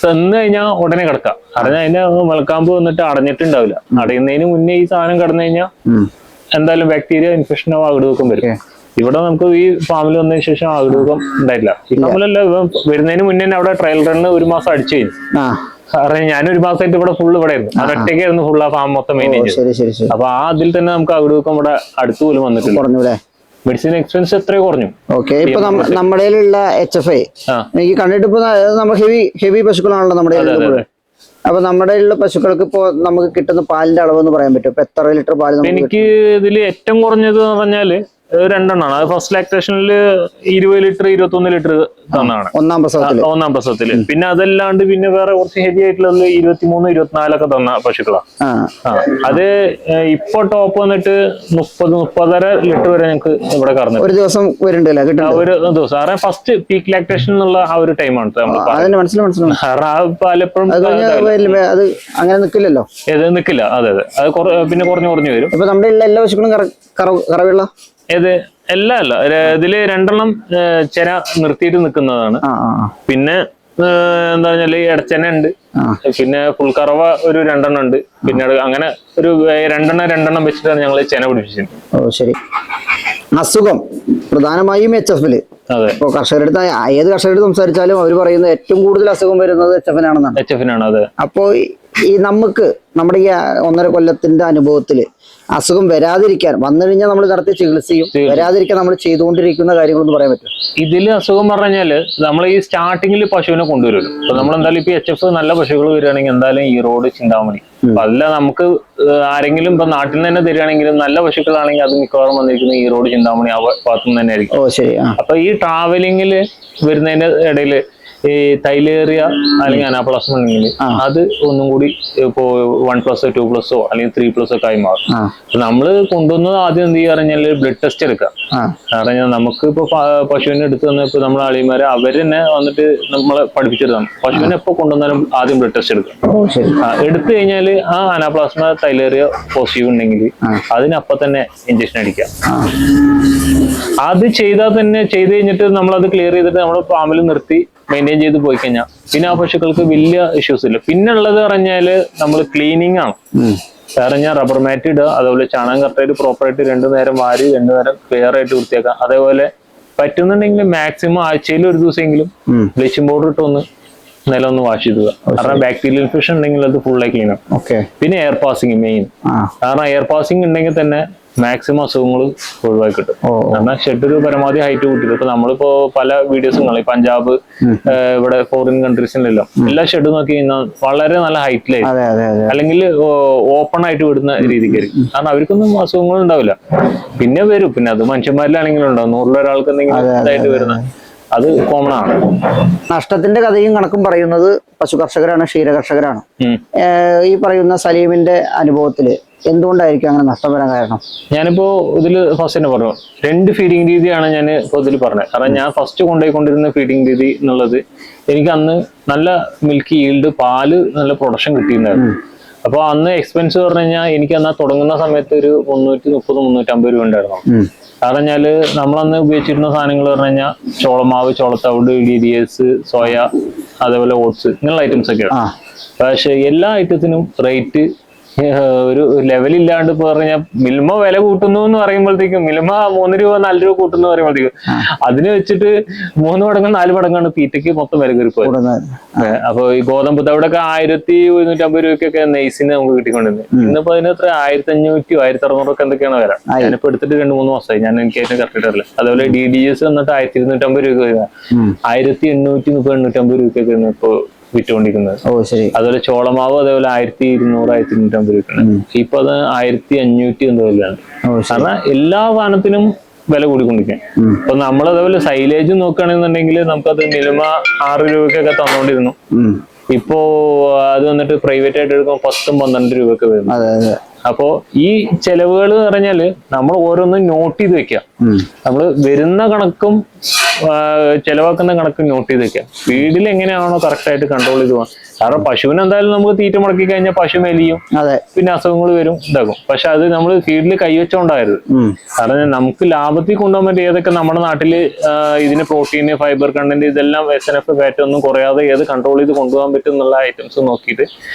ചെന്ന് കഴിഞ്ഞാൽ ഉടനെ കിടക്കാം. അറിഞ്ഞാൽ അതിന്റെ മുളക്കാമ്പ് വന്നിട്ട് അടഞ്ഞിട്ടുണ്ടാവില്ല. അടയുന്നതിന് മുന്നേ ഈ സാധനം കടന്നു കഴിഞ്ഞാൽ എന്തായാലും ബാക്ടീരിയ ഇൻഫെക്ഷനോ അകിടുവെക്കം വരും. ഇവിടെ നമുക്ക് ഈ ഫാമിൽ വന്നതിന് ശേഷം അകിടുവെക്കം ഉണ്ടായിട്ടില്ല. ഈ ഫാമിലല്ല, വരുന്നതിന് മുന്നേ അവിടെ ട്രയൽ റണ്ണ് 1 മാസം അടിച്ചു കഴിഞ്ഞു. കാരണം ഞാൻ 1 മാസമായിട്ട് ഇവിടെ ഫുള്ള് ഇവിടെ ആയിരുന്നു. അതൊറ്റയ്ക്കായിരുന്നു ഫുൾ ആ ഫാം മൊത്തം മെയിൻറ്റെയിൻ ചെയ്തു. അപ്പൊ ആ അതിൽ തന്നെ നമുക്ക് അകിടുവെക്കം ഇവിടെ അടുത്ത് പോലും വന്നിട്ടില്ല. മെഡിസിൻ എക്സ്പെൻസ് എത്രയോ കുറഞ്ഞു. ഓക്കെ. ഇപ്പൊ നമ്മുടെ HFA എനിക്ക് കണ്ടിട്ട് ഇപ്പൊ നമ്മൾ ഹെവി പശുക്കളാണല്ലോ നമ്മുടെ. അപ്പൊ നമ്മുടെ പശുക്കൾക്ക് ഇപ്പൊ നമുക്ക് കിട്ടുന്ന പാലിന്റെ അളവ് എന്ന് പറയാൻ പറ്റും? ഇപ്പൊ എത്ര ലിറ്റർ പാല്? എനിക്ക് ഇതിൽ ഏറ്റവും കുറഞ്ഞത് എന്ന് പറഞ്ഞാല് 2 എണ്ണമാണ്. അത് ഫസ്റ്റ് ലാക്ടേഷനിൽ 20 ലിറ്റർ 21 ലിറ്റർ തന്നാണ് ഒന്നാം പ്രസവത്തില്. പിന്നെ അതല്ലാണ്ട് പിന്നെ വേറെ കുറച്ച് ഹെവി ആയിട്ടുള്ള 23, 24 ഒക്കെ തന്ന പശുക്കളാണ്. അത് ഇപ്പൊ ടോപ്പ് വന്നിട്ട് 30-30.5 ലിറ്റർ വരെ ഞങ്ങൾക്ക് ഇവിടെ കറന്നു ഒരു ദിവസം ഒരു ദിവസം. കാരണം ഫസ്റ്റ് പീക്ക് ലാക്ടേഷൻ എന്നുള്ള ആ ഒരു ടൈമാണ്. പലപ്പോഴും അത് അങ്ങനെ നിക്കില്ലല്ലോ. നിക്കില്ല. അതെ അതെ. അത് പിന്നെ കുറഞ്ഞു വരും. ഇപ്പൊ നമ്മുടെ എല്ലാ പശുക്കളും കറവുള്ള ഏത് അല്ല ഇതില് 2 എണ്ണം ചെന നിർത്തിയിട്ട് നിൽക്കുന്നതാണ്. പിന്നെ എന്താ പറഞ്ഞാല് ഇടച്ചെന ഉണ്ട്, പിന്നെ ഫുൾ കറവ ഒരു 2 എണ്ണം ഉണ്ട്. പിന്നെ അങ്ങനെ ഒരു 2 എണ്ണം വെച്ചിട്ടാണ് ഞങ്ങൾ ചെന പിടിപ്പിച്ചത്. ശരി. അസുഖം പ്രധാനമായും HF-ല്. ഇപ്പൊ കർഷകരെടുത്ത് ഏത് കർഷകരെടുത്ത് സംസാരിച്ചാലും അവർ പറയുന്നത് ഏറ്റവും കൂടുതൽ അസുഖം വരുന്നത് HF-നാണ്. അതെ. അപ്പോ ഈ നമ്മുടെ ഈ 1.5 കൊല്ലത്തിന്റെ അനുഭവത്തില് അസുഖം വരാതിരിക്കാൻ, വന്നു കഴിഞ്ഞാൽ നമ്മൾ നടത്തിയ ചികിത്സയും വരാതിരിക്കാൻ നമ്മൾ ചെയ്തുകൊണ്ടിരിക്കുന്ന കാര്യങ്ങളൊന്നും പറയാൻ പറ്റും? ഇതില് അസുഖം പറഞ്ഞാല് നമ്മൾ ഈ സ്റ്റാർട്ടിങ്ങിൽ പശുവിനെ കൊണ്ടുവരുമല്ലോ. അപ്പൊ നമ്മൾ എന്തായാലും ഇപ്പൊ HF നല്ല പശുക്കൾ വരികയാണെങ്കിൽ എന്തായാലും ഈ റോഡ് ചിന്താമണി. അപ്പൊ അല്ല നമുക്ക് ആരെങ്കിലും ഇപ്പൊ നാട്ടിൽ നിന്ന് തന്നെ തരികയാണെങ്കിലും നല്ല പശുക്കളാണെങ്കിൽ അത് മിക്കവാറും വന്നിരിക്കുന്ന ഈ റോഡ് ചിന്താമണി ആ ഭാഗത്തുനിന്ന് തന്നെ ആയിരിക്കും. അപ്പൊ ഈ ട്രാവലിങ്ങില് വരുന്നതിന്റെ ഇടയില് ഈ തൈലേറിയ അല്ലെങ്കിൽ അനാപ്ലാസ്മ ഉണ്ടെങ്കിൽ അത് ഒന്നും കൂടി ഇപ്പോ 1+, 2+, അല്ലെങ്കിൽ 3+ ഒക്കെ ആയി മാറും. നമ്മള് കൊണ്ടുവന്നത് ആദ്യം എന്ത് ചെയ്യാ പറഞ്ഞാല് ബ്ലഡ് ടെസ്റ്റ് എടുക്കാം. കാരണം നമുക്ക് ഇപ്പൊ പശുവിനെ എടുത്തു തന്നപ്പോ നമ്മളെ അളിയന്മാരെ അവര് തന്നെ വന്നിട്ട് നമ്മളെ പഠിപ്പിച്ചെടുക്കാം. പശുവിനെ എപ്പോ കൊണ്ടുവന്നാലും ആദ്യം ബ്ലഡ് ടെസ്റ്റ് എടുക്കാം. എടുത്തു കഴിഞ്ഞാല് ആ അനാപ്ലാസ്മ തൈലേറിയ പോസിറ്റീവ് ഉണ്ടെങ്കിൽ അതിനപ്പൊ തന്നെ ഇഞ്ചക്ഷൻ അടിക്കാം. അത് ചെയ്താൽ തന്നെ ചെയ്ത് കഴിഞ്ഞിട്ട് നമ്മളത് ക്ലിയർ ചെയ്തിട്ട് നമ്മുടെ ഫാമിൽ നിർത്തി മെയിൻറ്റെയിൻ ചെയ്ത് പോയി കഴിഞ്ഞാൽ പിന്നെ ആ പശുക്കൾക്ക് വലിയ ഇഷ്യൂസ് ഇല്ല. പിന്നെ ഉള്ളത് പറഞ്ഞാല് നമ്മൾ ക്ലീനിങ് ആണ്. കാരണം ഞാൻ റബ്ബർ മാറ്റ് ഇടുക, അതുപോലെ ചാണകം കറക്റ്റായിട്ട് പ്രോപ്പറായിട്ട് 2 നേരം വാരി 2 നേരം ക്ലിയർ ആയിട്ട് വൃത്തിയാക്കാം. അതേപോലെ പറ്റുന്നുണ്ടെങ്കിൽ മാക്സിമം ആഴ്ചയിൽ ഒരു ദിവസമെങ്കിലും ബ്ലീച്ചിങ് പൗഡർ ഇട്ടൊന്ന് നിലം ഒന്ന് വാഷ് ചെയ്തുക. കാരണം ബാക്ടീരിയൽ ഇൻഫെക്ഷൻ ഉണ്ടെങ്കിൽ അത് ഫുള്ളായി ക്ലീൻ ആവും. പിന്നെ എയർ പാസിങ് മെയിൻ. കാരണം എയർ പാസിങ് ഉണ്ടെങ്കിൽ തന്നെ മാക്സിമം അസുഖങ്ങൾ ഒഴിവാക്കി കിട്ടും. കാരണം ഷെഡ് ഒരു പരമാവധി ഹൈറ്റ് കൂട്ടിയിട്ട് ഇപ്പൊ നമ്മളിപ്പോ പല വീഡിയോസും കാണാം. പഞ്ചാബ്, ഇവിടെ ഫോറിൻ കൺട്രീസിലെല്ലാം എല്ലാ ഷെഡ് നോക്കി കഴിഞ്ഞാൽ വളരെ നല്ല ഹൈറ്റിലായിരിക്കും, അല്ലെങ്കിൽ ഓപ്പൺ ആയിട്ട് വിടുന്ന രീതിക്കായിരിക്കും. കാരണം അവർക്കൊന്നും അസുഖങ്ങൾ ഉണ്ടാവില്ല. പിന്നെ വരും, പിന്നെ അത് മനുഷ്യന്മാരിലാണെങ്കിലും ഉണ്ടാവും. 100 ഒരാൾക്ക് എന്തെങ്കിലും ഇതായിട്ട് വരുന്ന അത് കോമൺ ആണ്. നഷ്ടത്തിന്റെ കഥയും കണക്കും പറയുന്നത് പശു കർഷകരാണ്, ക്ഷീര കർഷകരാണ്. ഈ പറയുന്ന സലീമിന്റെ അനുഭവത്തില് എന്തുകൊണ്ടായിരിക്കും അങ്ങനെ നഷ്ടം വരാൻ കാരണം? ഞാനിപ്പോ ഇതില് ഫസ്റ്റ് തന്നെ പറഞ്ഞു, 2 ഫീഡിങ് രീതിയാണ് ഞാൻ ഇപ്പോൾ ഇതിൽ പറഞ്ഞത്. കാരണം ഞാൻ ഫസ്റ്റ് കൊണ്ടുപോയിക്കൊണ്ടിരുന്ന ഫീഡിങ് രീതി എന്നുള്ളത് എനിക്ക് അന്ന് നല്ല മിൽക്ക് ഈൽഡ്, പാല് നല്ല പ്രൊഡക്ഷൻ കിട്ടിയിട്ടുണ്ടായിരുന്നു. അപ്പൊ അന്ന് എക്സ്പെൻസ് പറഞ്ഞു കഴിഞ്ഞാൽ എനിക്ക് അന്ന് തുടങ്ങുന്ന സമയത്ത് ഒരു 330-350 രൂപ ഉണ്ടായിരുന്നു. കാരണം വെച്ചാല് നമ്മളന്ന് ഉപയോഗിച്ചിരുന്ന സാധനങ്ങൾ പറഞ്ഞു കഴിഞ്ഞാൽ ചോളമാവ്, ചോളത്തവിട്, DDS, സോയ, അതേപോലെ ഓട്സ്, ഇങ്ങനെയുള്ള ഐറ്റംസ് ഒക്കെയാണ്. പക്ഷെ എല്ലാ ഐറ്റത്തിനും റേറ്റ് ഒരു ലെവലില്ലാണ്ട് ഇപ്പൊ പറഞ്ഞാൽ മിൽമ വില കൂട്ടുന്നു എന്ന് പറയുമ്പോഴത്തേക്കും, മിൽമ 3 രൂപ 4 രൂപ കൂട്ടുന്നു പറയുമ്പോഴത്തേക്കും അതിന് വെച്ചിട്ട് 3 മടങ്ങ് 4 മടങ്ങാണ് തീറ്റയ്ക്ക് മൊത്തം വില കയറി പോയത്. അപ്പൊ ഈ ഗോതമ്പ് തവിടൊക്കെ 1150 രൂപയ്ക്കൊക്കെ നെയ്സിന് നമുക്ക് കിട്ടിക്കൊണ്ടിരുന്നത്. ഇന്നിപ്പോ അതിന് എത്ര 1500 1600 ഒക്കെ എന്തൊക്കെയാണ് വരാം. ഞാനിപ്പോ എടുത്തിട്ട് 2-3 മാസമായി, ഞാൻ എനിക്ക് അതിന് കറക്റ്റ് അറിയില്ല. അതേപോലെ DDS വന്നിട്ട് 1250 രൂപ വരുന്നത്, 1830-1850 രൂപയ്ക്കൊക്കെ ഇപ്പൊ വിറ്റുകൊണ്ടിരിക്കുന്നത്. അതുപോലെ ചോളമാവ് അതേപോലെ 1200-1250 രൂപയാണ്. ഇപ്പൊ അത് 1500 എന്തോ വിലയാണ്. കാരണം എല്ലാ സാധനത്തിനും വില കൂടിക്കൊണ്ടിരിക്കാൻ. ഇപ്പൊ നമ്മൾ അതേപോലെ സൈലേജ് നോക്കുകയാണെന്നുണ്ടെങ്കിൽ നമുക്കത് മിനിമം 6 രൂപയ്ക്കൊക്കെ തന്നോണ്ടിരുന്നു. ഇപ്പോ അത് വന്നിട്ട് പ്രൈവറ്റ് ആയിട്ട് എടുക്കുമ്പോൾ 10-12 രൂപയൊക്കെ വരുന്നു. അപ്പോ ഈ ചെലവുകൾ പറഞ്ഞാല് നമ്മൾ ഓരോന്നും നോട്ട് ചെയ്ത് വെക്കാം. നമ്മൾ വരുന്ന കണക്കും ചെലവാക്കുന്ന കണക്കും നോട്ട് ചെയ്ത് വെക്കാം. ഫീഡിൽ എങ്ങനെയാണോ കറക്റ്റ് ആയിട്ട് കൺട്രോൾ ചെയ്ത് പോകാം. കാരണം പശുവിന് എന്തായാലും നമുക്ക് തീറ്റ മുടക്കി കഴിഞ്ഞാൽ പശു മെലിയും, പിന്നെ അസുഖങ്ങൾ വരും, ഇതാകും. പക്ഷെ അത് നമ്മൾ ഫീഡിൽ കൈവച്ചോണ്ടായിരുന്നു. കാരണം നമുക്ക് ലാഭത്തിൽ കൊണ്ടുപോകാൻ പറ്റും ഏതൊക്കെ നമ്മുടെ നാട്ടില് ഇതിന് പ്രോട്ടീന്, ഫൈബർ കണ്ടന്റ്, ഇതെല്ലാം SNF ഫാറ്റ് ഒന്നും കുറയാതെ ഏത് കൺട്രോൾ ചെയ്ത് കൊണ്ടുപോകാൻ പറ്റും എന്നുള്ള ഐറ്റംസ് നോക്കിയിട്ട്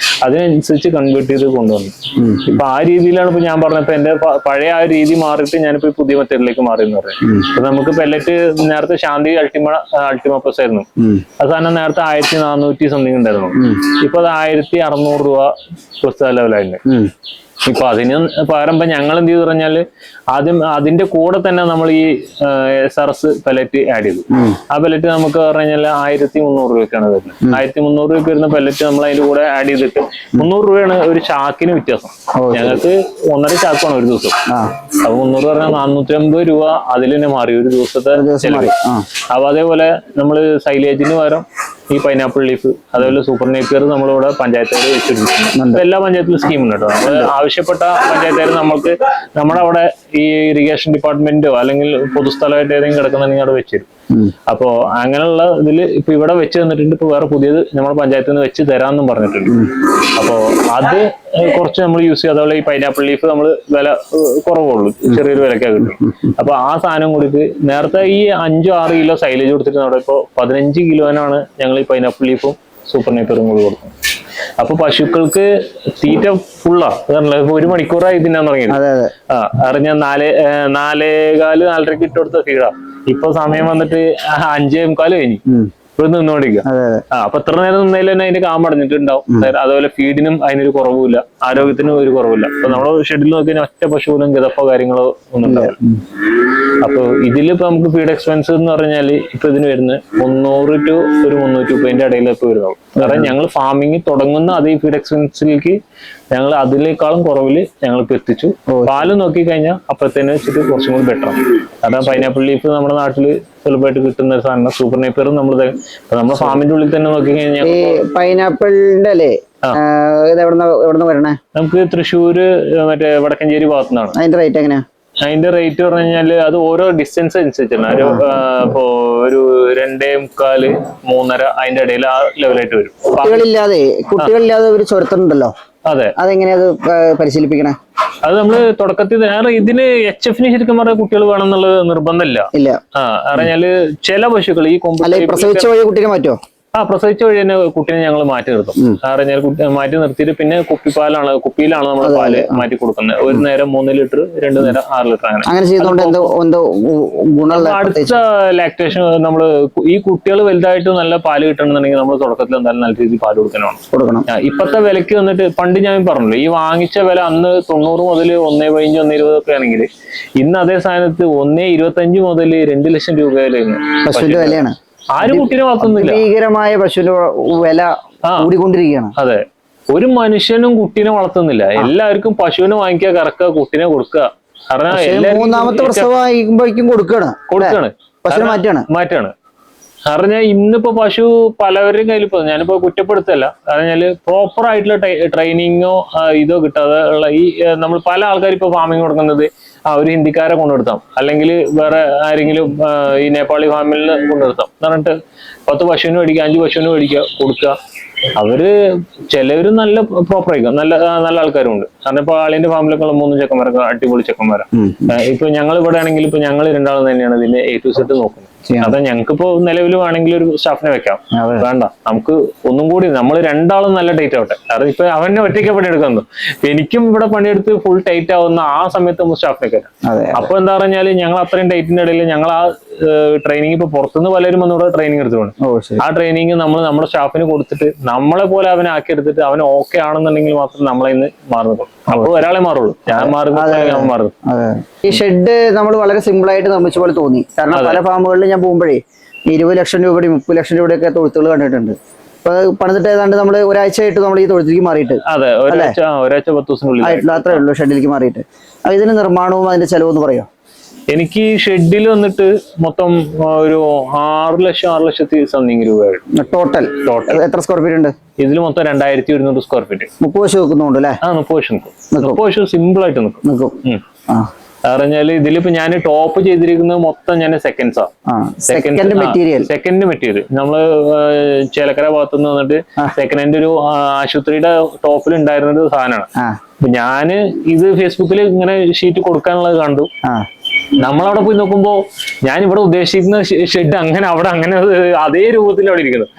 അതിനനുസരിച്ച് കൺവേർട്ട് ചെയ്ത് കൊണ്ടുവന്നു. ഇപ്പൊ ആ രീതിയിലാണ് ഇപ്പൊ ഞാൻ പറഞ്ഞപ്പോ എന്റെ പഴയ ആ രീതി മാറിയിട്ട് ഞാനിപ്പോ പുതിയ മെത്തേഡിലേക്ക് മാറി എന്ന് പറയാം. ഇപ്പൊ നമുക്ക് പെല്ലറ്റ് നേരത്തെ ശാന്തി അൾട്ടിമ പ്ലസ് ആയിരുന്നു. അത് സാധനം നേരത്തെ 1400 സംതിങ് ഉണ്ടായിരുന്നു. ഇപ്പൊ അത് 1600 രൂപ പ്ലസ് ലെവലായിട്ടുണ്ട്. ഇപ്പൊ അതിന് പകരം ഇപ്പൊ ഞങ്ങൾ എന്ത് ചെയ്തു പറഞ്ഞാല് ആദ്യം അതിന്റെ കൂടെ തന്നെ നമ്മൾ ഈ SRS പെല്ലറ്റ് ആഡ് ചെയ്തു. ആ പെല്ലറ്റ് നമുക്ക് പറഞ്ഞാൽ 1300 രൂപയ്ക്കാണ് വരുന്നത്. 1300 രൂപയ്ക്ക് വരുന്ന പെല്ലറ്റ് നമ്മൾ അതിന്റെ കൂടെ ആഡ് ചെയ്തിട്ട് 300 രൂപയാണ് ഒരു ചാക്കിന് വ്യത്യാസം. ഞങ്ങൾക്ക് 1.5 ചാക്കാണ് ഒരു ദിവസം. അപ്പൊ 300 പറഞ്ഞാൽ 450 രൂപ അതിൽ തന്നെ മാറി ഒരു ദിവസത്തെ ചെലവ്. അപ്പൊ അതേപോലെ നമ്മള് സൈലേജിന് പകരം ഈ പൈനാപ്പിൾ ലീഫ്, അതേപോലെ സൂപ്പർ നേപ്പിയർ നമ്മളിവിടെ പഞ്ചായത്തുകാർ വെച്ചിട്ടുണ്ട്. എല്ലാ പഞ്ചായത്തിലും സ്കീം ഉണ്ട് കേട്ടോ. നമ്മൾ ആവശ്യപ്പെട്ട പഞ്ചായത്തുകാർ നമ്മൾക്ക് നമ്മുടെ അവിടെ ഈ ഇറിഗേഷൻ ഡിപ്പാർട്ട്മെന്റോ അല്ലെങ്കിൽ പൊതുസ്ഥലമായിട്ട് ഏതെങ്കിലും കിടക്കുന്നുണ്ടെങ്കിൽ അവിടെ വെച്ചിരും. അപ്പോ അങ്ങനെയുള്ള ഇതിൽ ഇപ്പൊ ഇവിടെ വെച്ച് തന്നിട്ടുണ്ട്. ഇപ്പൊ വേറെ പുതിയത് നമ്മുടെ പഞ്ചായത്തിൽ നിന്ന് വെച്ച് തരാമെന്നും പറഞ്ഞിട്ടുണ്ട്. അപ്പോ അത് കുറച്ച് നമ്മൾ യൂസ് ചെയ്യുക. അതുപോലെ ഈ പൈനാപ്പിൾ ലീഫ് നമ്മൾ വില കുറവുള്ളൂ, ചെറിയൊരു വിലക്കാ കിട്ടും. അപ്പൊ ആ സാധനം കൂടിയിട്ട് നേരത്തെ ഈ 5-6 കിലോ സൈലേജ് കൊടുത്തിട്ട് അവിടെ ഇപ്പോൾ 15 കിലോനാണ് ഞങ്ങൾ ഈ പൈനാപ്പിൾ ലീഫും സൂപ്പർ നേപ്പിയറും കൂടി കൊടുക്കും. അപ്പൊ പശുക്കൾക്ക് തീറ്റ ഫുള്ളാ. 1 മണിക്കൂറായി തിന്നാൻ തുടങ്ങിയത്. അറിഞ്ഞ 4-4:15 ഇട്ട് കൊടുത്ത ഫീഡാ. ഇപ്പൊ സമയം വന്നിട്ട് 5:45 കഴിഞ്ഞു. ഇവിടെ നിന്നോണ്ടിരിക്കുക. അപ്പൊ എത്ര നേരം നിന്നതിൽ തന്നെ അതിന്റെ കാമ്പടഞ്ഞിട്ടുണ്ടാവും. അതുപോലെ ഫീഡിനും അതിനൊരു കുറവില്ല, ആരോഗ്യത്തിനും ഒരു കുറവില്ല. ഇപ്പൊ നമ്മുടെ ഷെഡിൽ നോക്കി കഴിഞ്ഞാൽ ഒറ്റ പശു പോലും കിതപ്പോ കാര്യങ്ങളോ ഒന്നും ഉണ്ടാവില്ല. അപ്പൊ ഇതിലിപ്പോ നമുക്ക് ഫീഡ് എക്സ്പെൻസ് എന്ന് പറഞ്ഞാൽ ഇപ്പൊ ഇതിന് വരുന്നത് 300 to 330 ഇടയിൽ ഇപ്പൊ വരുന്നുള്ളൂ. കാരണം ഞങ്ങൾ ഫാമിങ് തുടങ്ങുന്ന അതേ ഫീഡ് എക്സ്പെൻസിലേക്ക് ഞങ്ങൾ അതിനേക്കാളും കുറവില് ഞങ്ങൾക്ക് എത്തിച്ചു. പാല് നോക്കി കഴിഞ്ഞാൽ അപ്പഴത്തേനെ വെച്ചിട്ട് കുറച്ചും കൂടി ബെറ്ററാണ്. കാരണം പൈനാപ്പിൾ ലീഫ് നമ്മുടെ നാട്ടില് സുലഭമായിട്ട് കിട്ടുന്ന ഒരു സാധനം. സൂപ്പർ നേപ്പിയറും നമ്മുടെ ഫാമിന്റെ ഉള്ളിൽ തന്നെ നോക്കി കഴിഞ്ഞാൽ പൈനാപ്പിളിന്റെ അല്ലേ എവിടുന്ന് വരണേ? നമുക്ക് തൃശ്ശൂര് മറ്റേ വടക്കഞ്ചേരി ഭാഗത്തുനിന്നാണ്. അതിന്റെ റേറ്റ് എങ്ങനെയാ? അതിന്റെ റേറ്റ് പറഞ്ഞു കഴിഞ്ഞാല് അത് ഓരോ ഡിസ്റ്റൻസ് അനുസരിച്ചാണ്. ഇപ്പോ ഒരു 2.25, 3.5 അതിന്റെ ഇടയിൽ ആ ലെവലായിട്ട് വരും. കുട്ടികളില്ലാതെ ഒരു ചൊരുത്തുണ്ടല്ലോ, അതെ, അതെങ്ങനെയാ പരിശീലിപ്പിക്കണേ? അത് നമ്മള് തുടക്കത്തിൽ ഇതിന് HFന് ശരിക്കും പറഞ്ഞ കുട്ടികൾ വേണം എന്നുള്ളത് നിർബന്ധമില്ല. പറഞ്ഞാല് ചില പശുക്കൾ ഈ പ്രസവിച്ച വഴി കുട്ടിയെ മാറ്റോ? പ്രസവിച്ച വഴി തന്നെ കുട്ടീനെ ഞങ്ങൾ മാറ്റി നിർത്തും. പറഞ്ഞാൽ മാറ്റി നിർത്തിയിട്ട് പിന്നെ കുപ്പിയിലാണ് നമ്മൾ പാല് മാറ്റി കൊടുക്കുന്നത്. ഒരു നേരം 3 ലിറ്റർ, 2 നേരം 6 ലിറ്റർ, അങ്ങനെ. അടുത്ത ലാക്ടേഷൻ നമ്മള് ഈ കുട്ടികൾ വലുതായിട്ട് നല്ല പാല് കിട്ടണമെന്നുണ്ടെങ്കിൽ നമ്മൾ തുടക്കത്തിൽ എന്തായാലും നല്ല രീതിയിൽ പാല് കൊടുക്കണം. ഇപ്പത്തെ വിലക്ക് വന്നിട്ട് പണ്ട് ഞാൻ പറഞ്ഞല്ലോ, ഈ വാങ്ങിച്ച വില അന്ന് 90 മുതൽ 1.15, 1.20 ഒക്കെ ആണെങ്കിൽ ഇന്ന് അതേ സ്ഥാനത്ത് 1.25 മുതൽ 2 ലക്ഷം രൂപ വിലയാണ്. ആരും കുട്ടീനെ വളർത്തുന്നില്ല. ഭീകരമായ പശുവിന്റെ വില കൂടിക്കൊണ്ടിരിക്കുകയാണ്. അതെ, ഒരു മനുഷ്യനും കുട്ടീനെ വളർത്തുന്നില്ല. എല്ലാവർക്കും പശുവിനെ വാങ്ങിക്കുക, കറക്കുക, കുട്ടീനെ കൊടുക്കുക. കാരണം മൂന്നാമത്തെ പ്രസവമാകുമ്പോഴേക്കും കൊടുക്കാണ്, മാറ്റാണ്. പറഞ്ഞാൽ ഇന്നിപ്പോ പശു പലവരുടെയും കയ്യിൽ ഇപ്പൊ ഞാനിപ്പോ കുറ്റപ്പെടുത്തല്ല. പറഞ്ഞാല് പ്രോപ്പർ ആയിട്ടുള്ള ട്രെയിനിങ്ങോ ഇതോ കിട്ടാതെ ഉള്ള ഈ നമ്മൾ പല ആൾക്കാരും ഇപ്പൊ ഫാമിങ് കൊടുക്കുന്നത് ഒരു ഹിന്ദിക്കാരെ കൊണ്ടുവരുത്താം, അല്ലെങ്കിൽ വേറെ ആരെങ്കിലും ഈ നേപ്പാളി ഫാമിൽ കൊണ്ടുവരുത്താം എന്ന് പറഞ്ഞിട്ട് 10 പശുവിന് മേടിക്കുക, 5 പശുവിന് മേടിക്കുക, കൊടുക്കുക. അവര് ചിലവര് നല്ല പ്രോപ്പർ ആയിരിക്കും, നല്ല ആൾക്കാരും ഉണ്ട്. കാരണം ഇപ്പൊ ആളിന്റെ ഫാമിലൊക്കെ 3 ചെക്കന്മാരൊക്കെ അടിപൊളി ചെക്കന്മാരാണ്. ഇപ്പൊ ഞങ്ങൾ ഇവിടെ ആണെങ്കിൽ ഇപ്പൊ ഞങ്ങൾ 2 ആളും തന്നെയാണ് ഇതിന്റെ A to Z നോക്കുന്നത്. അതെ, ഞങ്ങൾക്കിപ്പോ നിലവിൽ വേണമെങ്കിൽ ഒരു സ്റ്റാഫിനെ വെക്കാം, വേണ്ട, നമുക്ക് ഒന്നും കൂടി നമ്മൾ 2 ആളും നല്ല ടൈറ്റ് ആവട്ടെ. കാരണം ഇപ്പൊ അവനെ ഒറ്റയ്ക്ക് പണിയെടുക്കുന്നു, എനിക്കും ഇവിടെ പണിയെടുത്ത് ഫുൾ ടൈറ്റ് ആവുന്ന ആ സമയത്ത് നമ്മൾ സ്റ്റാഫിനെ കയറ്റാം. അപ്പൊ എന്താ പറഞ്ഞാല് ഞങ്ങൾ അത്രയും ടൈറ്റിന്റെ ഇടയിൽ ഞങ്ങൾ ആ ട്രെയിനിങ് ഇപ്പൊ പുറത്തുനിന്ന് പലരും വന്നിവിടെ ട്രെയിനിങ് എടുത്തുകൊണ്ട് ആ ട്രെയിനിങ് നമ്മൾ നമ്മുടെ സ്റ്റാഫിന് കൊടുത്തിട്ട് നമ്മളെ പോലെ അവനെ ആക്കി എടുത്തിട്ട് അവൻ ഓക്കെ ആണെന്നുണ്ടെങ്കിൽ മാത്രം നമ്മളെ ഇന്ന് മാറുന്നു. അപ്പൊ ഒരാളെ മാറുള്ളൂ, ഞാൻ മാറുന്നു. ഈ ഷെഡ് നമ്മൾ വളരെ സിമ്പിൾ ആയിട്ട് നിർമ്മിച്ച പോലെ തോന്നി. കാരണം പല ഫാമുകളിൽ ഞാൻ പോകുമ്പോഴേ 20 ലക്ഷം രൂപയുടെയും 30 ലക്ഷം രൂപയുടെയൊക്കെ തൊഴുത്തുകൾ കണ്ടിട്ടുണ്ട്. അപ്പൊ പണിതിട്ട് ഏതാണ്ട് നമ്മൾ ഒരാഴ്ചയായിട്ട് നമ്മൾ ഈ തൊഴുത്തിലേക്ക് മാറിയിട്ട് ഒരാഴ്ച 10 ദിവസം അത്രേ ഉള്ളൂ ഷെഡിലേക്ക് മാറിയിട്ട്. ഇതിന് നിർമ്മാണവും അതിന്റെ ചെലവെന്ന് പറയോ? എനിക്ക് ഷെഡിൽ വന്നിട്ട് മൊത്തം ഒരു 6,00,000 സംതിങ് രൂപയാണ് ടോട്ടൽ. എത്ര സ്ക്വയർ ഫീറ്റ് ഉണ്ട് ഇതിൽ? മൊത്തം 2,200 സ്ക്വയർ ഫീറ്റ്. 30 പശു വെക്കുന്നുണ്ട് അല്ലേ? 30 പശു നിൽക്കും. 30 പശു സിമ്പിൾ ആയിട്ട് നിൽക്കും. പറഞ്ഞാല് ഇതിലിപ്പോ ഞാൻ ടോപ്പ് ചെയ്തിരിക്കുന്നത് മൊത്തം ഞാൻ സെക്കൻഡ് മെറ്റീരിയൽ നമ്മള് ചേലക്കര ഭാഗത്തുനിന്ന് വന്നിട്ട് സെക്കൻഡ് ഹാൻഡ് ഒരു ആശുപത്രിയുടെ ടോപ്പിൽ ഉണ്ടായിരുന്ന ഒരു സാധനമാണ്. അപ്പൊ ഞാന് ഇത് ഫേസ്ബുക്കിൽ ഇങ്ങനെ ഷീറ്റ് കൊടുക്കാനുള്ളത് കണ്ടു. നമ്മളവിടെ പോയി നോക്കുമ്പോ ഞാൻ ഇവിടെ ഉദ്ദേശിക്കുന്ന ഷെഡ് അങ്ങനെ അതേ രൂപത്തിൽ അവിടെ ഇരിക്കുന്നത്.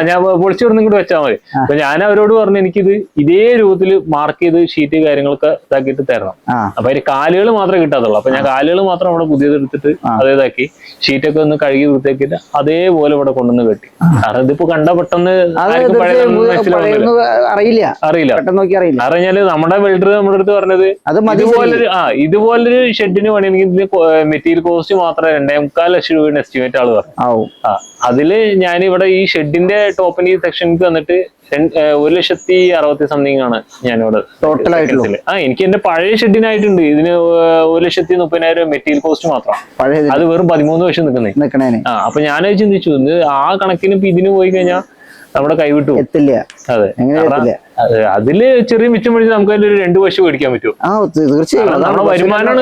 ഞാൻ പൊളിച്ചുവിടുന്ന ഇങ്ങോട്ട് വെച്ചാൽ മതി. അപ്പൊ ഞാൻ അവരോട് പറഞ്ഞു എനിക്കിത് ഇതേ രൂപത്തിൽ മാർക്ക് ചെയ്ത് ഷീറ്റ് കാര്യങ്ങളൊക്കെ ഇതാക്കിയിട്ട് തരണം. അപ്പൊ അതിന് കാലുകൾ മാത്രമേ കിട്ടാത്തുള്ളൂ. അപ്പൊ ഞാൻ കാലുകൾ മാത്രം അവിടെ പുതിയത് എടുത്തിട്ട് അതേതാക്കി ഷീറ്റൊക്കെ ഒന്ന് കഴുകി വൃത്തിയാക്കിയിട്ട് അതേപോലെ ഇവിടെ കൊണ്ടുവന്ന് കെട്ടി. കാരണം ഇതിപ്പോ കണ്ട പെട്ടെന്ന് അറിയില്ല. അറിഞ്ഞാല് നമ്മുടെ വെൽഡർ നമ്മുടെ അടുത്ത് പറഞ്ഞത് ഇതുപോലൊരു ഷെഡിന് പണിയെങ്കിൽ മെറ്റീരിയൽ കോസ്റ്റ് മാത്രമേ 2.25 ലക്ഷം രൂപയുടെ എസ്റ്റിമേറ്റ് ആള് പറഞ്ഞു. അതില് ഞാനിവിടെ ഈ ഷെഡിന്റെ ടോപ്പിന്റെ ഈ സെക്ഷനിക്ക് വന്നിട്ട് 1,60,000 സംതിങ് ആണ് ഞാനിവിടെ ടോട്ടൽ ആയിട്ടുള്ള. എനിക്ക് എന്റെ പഴയ ഷെഡിനായിട്ടുണ്ട് ഇതിന് 1,30,000 മെറ്റീരിയൽ കോസ്റ്റ് മാത്രം. അത് വെറും 13 വർഷം നിൽക്കുന്നേ. അപ്പൊ ഞാൻ ചിന്തിച്ചു ആ കണക്കിന് ഇപ്പൊ ഇതിന് പോയി കഴിഞ്ഞാൽ നമ്മുടെ കൈവിട്ടു എത്തില്ല. അതെ, അതില് ചെറിയ മിച്ചം പിടിച്ച് നമുക്ക് അതിൽ ഒരു 2 പശു മേടിക്കാൻ പറ്റും. നമ്മുടെ വരുമാനമാണ്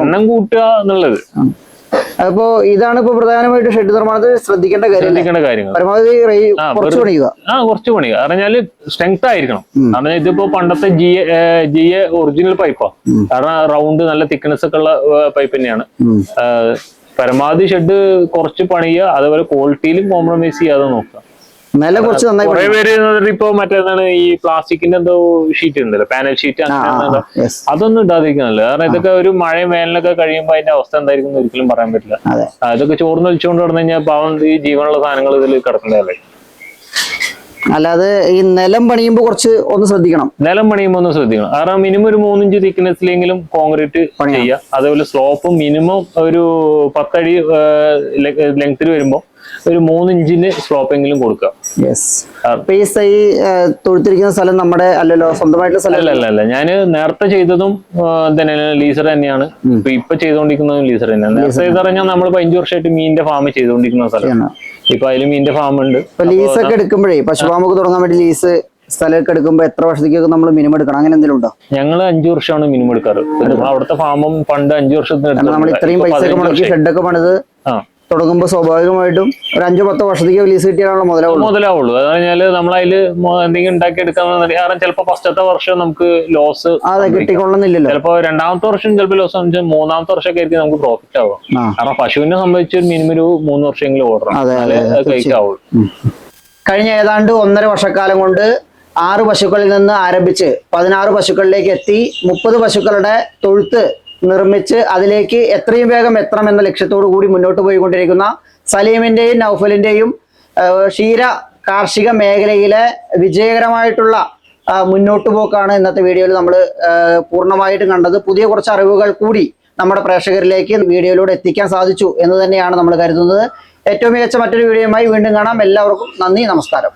എണ്ണം കൂട്ടുക എന്നുള്ളത്. അപ്പോ ഇതാണ് ഇപ്പൊ പ്രധാനമായിട്ട് ഷെഡ് നിർമ്മാണത്തിൽ ശ്രദ്ധിക്കേണ്ട കാര്യങ്ങൾ. പരമാവധി കുറച്ച് പണിയുക പറഞ്ഞാല് സ്ട്രെങ്ത് ആയിരിക്കണം. കാരണം ഇതിപ്പോ പണ്ടത്തെ GA ഒറിജിനൽ പൈപ്പാ. കാരണം റൗണ്ട് നല്ല തിക്നെസ് ഒക്കെ ഉള്ള പൈപ്പ് തന്നെയാണ്. പരമാവധി ഷെഡ് കുറച്ച് പണിയുക, അതേപോലെ ക്വാളിറ്റിയിലും കോംപ്രമൈസ് ചെയ്യാതെ നോക്കുക. കുറെ പേര് ഇപ്പൊ മറ്റേതാണ് ഈ പ്ലാസ്റ്റിക്കിന്റെ എന്തോ ഷീറ്റ് ഉണ്ടല്ലോ, പാനൽ ഷീറ്റ്, അതൊന്നും ഇടാതിരിക്കുന്നല്ലോ. കാരണം ഇതൊക്കെ ഒരു മഴയും വേനലൊക്കെ കഴിയുമ്പോ അതിന്റെ അവസ്ഥ എന്തായിരിക്കും ഒരിക്കലും പറയാൻ പറ്റില്ല. ഇതൊക്കെ ചോർന്ന് ഒലിച്ചുകൊണ്ട് കിടന്നു കഴിഞ്ഞാൽ പാവം ഈ ജീവനുള്ള സാധനങ്ങൾ ഇതിൽ കിടക്കുന്നതല്ലേ. അല്ലാതെ ഈ നിലം പണിയുമ്പോ ഒന്ന് ശ്രദ്ധിക്കണം. കാരണം മിനിമം ഒരു 3 ഇഞ്ച് തിക്നെസ്സിലെങ്കിലും കോൺക്രീറ്റ് ചെയ്യുക. അതേപോലെ സ്ലോപ്പ് മിനിമം ഒരു 10 അടി ലെങ്ത്തിൽ വരുമ്പോ ഒരു 3 ഇഞ്ചിന് സ്ലോപ്പെങ്കിലും കൊടുക്കുക. തൊഴുത്തിരിക്കുന്ന സ്ഥലം നമ്മുടെ അല്ലല്ലോ, സ്വന്തമായിട്ടുള്ള സ്ഥലം അല്ല. ഞാൻ നേരത്തെ ചെയ്തതും ലീസർ തന്നെയാണ്. ഇപ്പൊ ചെയ്തുകൊണ്ടിരിക്കുന്നതും ലീസർ തന്നെയാണ്. നേരത്തെ ചെയ്ത് പറഞ്ഞാൽ നമ്മൾ 5 വർഷമായിട്ട് മീനിന്റെ ഫാം ചെയ്തുകൊണ്ടിരിക്കുന്ന സ്ഥലമാണ്. ഇപ്പൊ അതിൽ മീനിന്റെ ഫാം ഉണ്ട്. ലീസ് ഒക്കെ എടുക്കുമ്പോഴേ പശുഫാമൊക്കെ തുടങ്ങാൻ വേണ്ടി ലീസ് സ്ഥലമൊക്കെ എടുക്കുമ്പോൾ എത്ര വർഷത്തേക്കൊക്കെ നമ്മൾ മിനിമം എടുക്കണം, അങ്ങനെ എന്തെങ്കിലും ഉണ്ടോ? ഞങ്ങൾ 5 വർഷമാണ് മിനിമം എടുക്കാറ്. അവിടുത്തെ ഫാമും പണ്ട് 5 വർഷത്തിന് നമ്മൾ ഇത്രയും പൈസ ഒക്കെ മുടക്കി ഷെഡൊക്കെ പണിത് തുടങ്ങുമ്പോൾ സ്വാഭാവികമായിട്ടും ഒരു 5-10 വർഷത്തേക്ക് ലീസ് കിട്ടിയാണല്ലോ മുതലാവുള്ളൂ. അത് കഴിഞ്ഞാല് നമ്മളതില് എന്തെങ്കിലും ഉണ്ടാക്കി എടുക്കാന്ന് കാരണം ചിലപ്പോ ഫസ്റ്റത്തെ വർഷം നമുക്ക് ലോസ് കിട്ടിക്കൊള്ളുന്നില്ലല്ലോ. ചിലപ്പോ രണ്ടാമത്തെ വർഷം ചിലപ്പോൾ ലോസ്, മൂന്നാമത്തെ വർഷമൊക്കെ ആയിരിക്കും നമുക്ക് പ്രോഫിറ്റ് ആവാം. കാരണം പശുവിനെ സംബന്ധിച്ച് ഒരു മിനിമം ഒരു 3 വർഷമെങ്കിലും ഓടണം, കഴിക്കാവുള്ളൂ. കഴിഞ്ഞ ഏതാണ്ട് 1.5 വർഷക്കാലം കൊണ്ട് 6 പശുക്കളിൽ നിന്ന് ആരംഭിച്ച് 16 പശുക്കളിലേക്ക് എത്തി 30 പശുക്കളുടെ തൊഴുത്ത് നിർമ്മിച്ച് അതിലേക്ക് എത്രയും വേഗം എത്തണമെന്ന ലക്ഷ്യത്തോടു കൂടി മുന്നോട്ട് പോയിക്കൊണ്ടിരിക്കുന്ന സലീമിന്റെയും നൗഫലിന്റെയും ക്ഷീര കാർഷിക മേഖലയിലെ വിജയകരമായിട്ടുള്ള മുന്നോട്ട് പോക്കാണ് ഇന്നത്തെ വീഡിയോയിൽ നമ്മൾ പൂർണ്ണമായിട്ടും കണ്ടത്. പുതിയ കുറച്ച് അറിവുകൾ കൂടി നമ്മുടെ പ്രേക്ഷകരിലേക്ക് വീഡിയോയിലൂടെ എത്തിക്കാൻ സാധിച്ചു എന്ന് തന്നെയാണ് നമ്മൾ കരുതുന്നത്. ഏറ്റവും മികച്ച മറ്റൊരു വീഡിയോയുമായി വീണ്ടും കാണാം. എല്ലാവർക്കും നന്ദി, നമസ്കാരം.